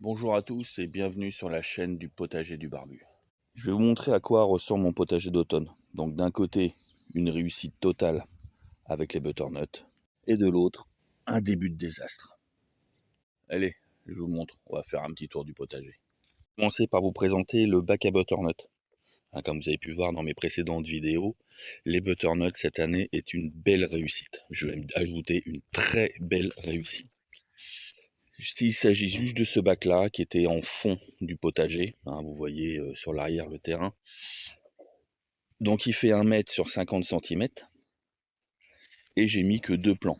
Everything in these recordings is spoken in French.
Bonjour à tous et bienvenue sur la chaîne du potager du barbu. Je vais vous montrer à quoi ressemble mon potager d'automne. Donc d'un côté, une réussite totale avec les butternuts et de l'autre, un début de désastre. Allez, je vous montre, on va faire un petit tour du potager. Je vais commencer par vous présenter le bac à butternut. Comme vous avez pu voir dans mes précédentes vidéos, les butternuts cette année est une belle réussite. Je vais ajouter une très belle réussite. Il s'agit juste de ce bac-là qui était en fond du potager. Vous voyez sur l'arrière le terrain. Donc il fait 1 mètre sur 50 cm. Et j'ai mis que 2 plants.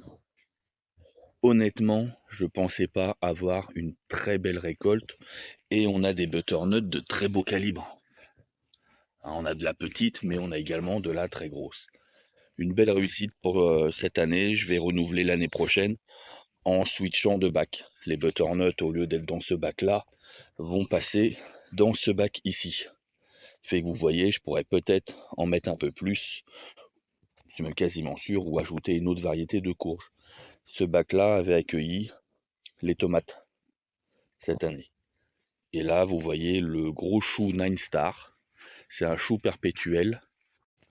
Honnêtement, je pensais pas avoir une très belle récolte. Et on a des butternuts de très beau calibre. On a de la petite, mais on a également de la très grosse. Une belle réussite pour cette année. Je vais renouveler l'année prochaine en switchant de bac. Les butternuts, au lieu d'être dans ce bac-là, vont passer dans ce bac ici. Fait que vous voyez, je pourrais peut-être en mettre un peu plus, je suis même quasiment sûr, ou ajouter une autre variété de courges. Ce bac-là avait accueilli les tomates cette année. Et là, vous voyez le gros chou 9 Star. C'est un chou perpétuel.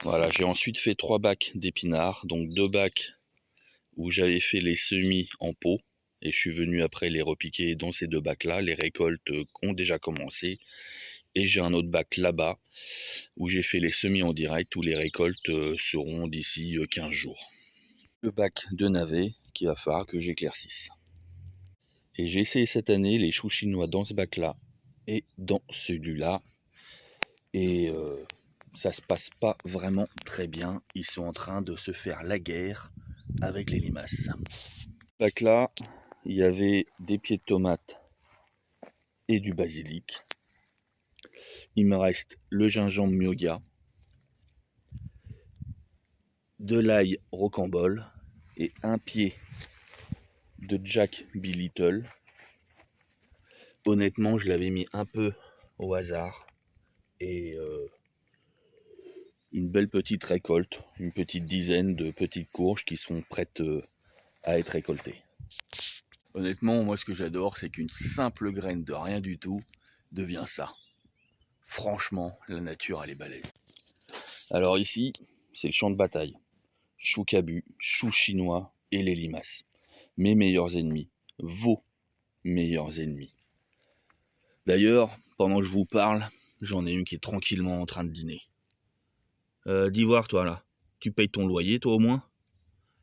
Voilà, j'ai ensuite fait 3 bacs d'épinards, donc 2 bacs où j'avais fait les semis en pot. Et je suis venu après les repiquer dans ces 2 bacs-là. Les récoltes ont déjà commencé. Et j'ai un autre bac là-bas où j'ai fait les semis en direct, où les récoltes seront d'ici 15 jours. Le bac de navet qu'il va falloir que j'éclaircisse. Et j'ai essayé cette année les choux chinois dans ce bac-là et dans celui-là. Et ça se passe pas vraiment très bien. Ils sont en train de se faire la guerre avec les limaces. Bac-là, il y avait des pieds de tomates et du basilic. Il me reste le gingembre myoga, de l'ail rocambole et un pied de Jack B. Little. Honnêtement, je l'avais mis un peu au hasard et une belle petite récolte, une petite dizaine de petites courges qui sont prêtes à être récoltées. Honnêtement, moi ce que j'adore, c'est qu'une simple graine de rien du tout devient ça. Franchement, la nature elle est balèze. Alors ici, c'est le champ de bataille. Chou cabu, chou chinois et les limaces. Mes meilleurs ennemis, vos meilleurs ennemis. D'ailleurs, pendant que je vous parle, j'en ai une qui est tranquillement en train de dîner. D'Ivoire, toi là, tu payes ton loyer, toi au moins?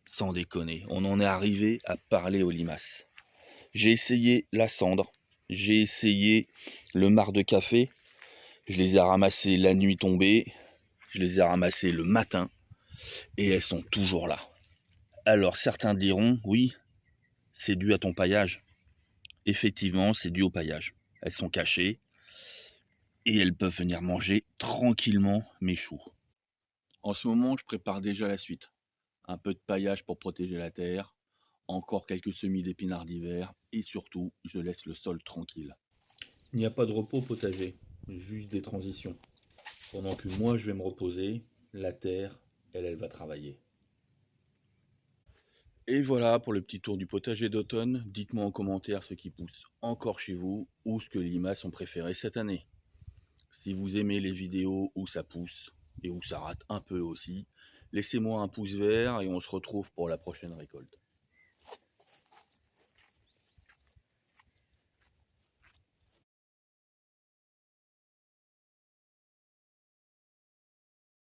Sans déconner, on en est arrivé à parler aux limaces. J'ai essayé la cendre, j'ai essayé le marc de café, je les ai ramassés la nuit tombée, je les ai ramassés le matin, et elles sont toujours là. Alors certains diront, oui, c'est dû à ton paillage. Effectivement, c'est dû au paillage. Elles sont cachées, et elles peuvent venir manger tranquillement mes choux. En ce moment, je prépare déjà la suite. Un peu de paillage pour protéger la terre, encore quelques semis d'épinards d'hiver, et surtout, je laisse le sol tranquille. Il n'y a pas de repos au potager, juste des transitions. Pendant que moi, je vais me reposer, la terre, elle va travailler. Et voilà pour le petit tour du potager d'automne. Dites-moi en commentaire ce qui pousse encore chez vous, ou ce que les limaces ont préféré cette année. Si vous aimez les vidéos où ça pousse, et où ça rate un peu aussi, laissez-moi un pouce vert et on se retrouve pour la prochaine récolte.